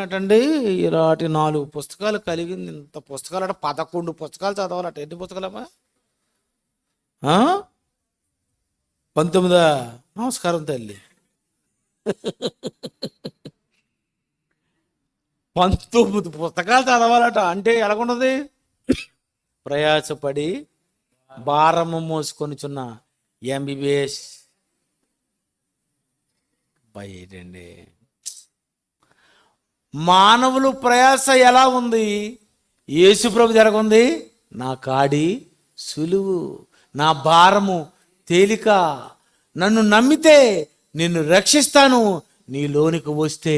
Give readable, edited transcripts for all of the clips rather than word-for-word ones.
ఏంటండి ఇలాంటి 4 పుస్తకాలు కలిగింది. ఇంత పుస్తకాలు అంటే 11 పుస్తకాలు చదవాలట. ఎన్ని పుస్తకాలమ్మా? 19. నమస్కారం తల్లి. 19 పుస్తకాలు చదవాలట. అంటే ఎలాగున్నది? ప్రయాసపడి భారము మోసుకొనిచున్న ఎంబీబీఎస్ బయటండి. మానవులు ప్రయాస ఎలా ఉంది? యేసుప్రభు జరగుంది. నా కాడి సులువు, నా భారము తేలిక. నన్ను నమ్మితే నిన్ను రక్షిస్తాను, నీలోనికి వస్తే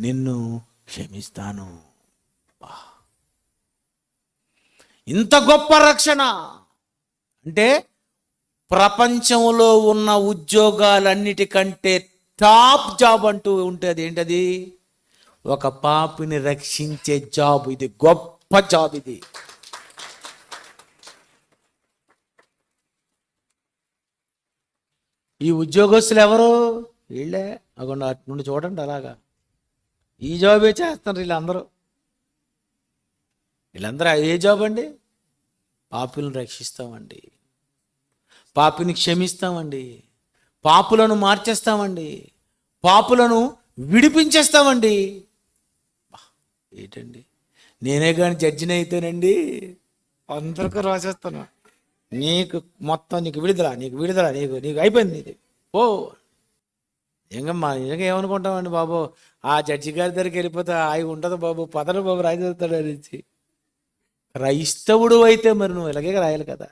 నిన్ను క్షమిస్తాను. ఇంత గొప్ప రక్షణ అంటే ప్రపంచంలో ఉన్న ఉద్యోగాలన్నిటికంటే టాప్ జాబ్ అంటూ ఉంటుంది. ఏంటది? ఒక పాపిని రక్షించే జాబ్. ఇది గొప్ప జాబ్. ఇది ఈ ఉద్యోగస్తులు ఎవరు? వీళ్ళే. అక్కడ అటు నుండి చూడండి, అలాగా ఈ జాబే చేస్తున్నారు వీళ్ళందరూ. ఏ జాబ్ అండి? పాపులను రక్షిస్తామండి, పాపిని క్షమిస్తామండి, పాపులను మార్చేస్తామండి, పాపులను విడిపించేస్తామండి. ఏంటండి, నేనే కానీ జడ్జిని అయితేనండి అందరికీ రాసేస్తాను. నీకు మొత్తం నీకు విడుదల, నీకు విడుదల, నీకు నీకు అయిపోయింది. ఇది ఓ నిజంగా నిజంగా ఏమనుకుంటామండి బాబు, ఆ జడ్జి గారి దగ్గరికి వెళ్ళిపోతే అవి ఉండదు బాబు, పదరు బాబు రాయిస్తాడు అని. క్రైస్తవుడు అయితే మరి నువ్వు ఇలాగే రాయాలి కదా.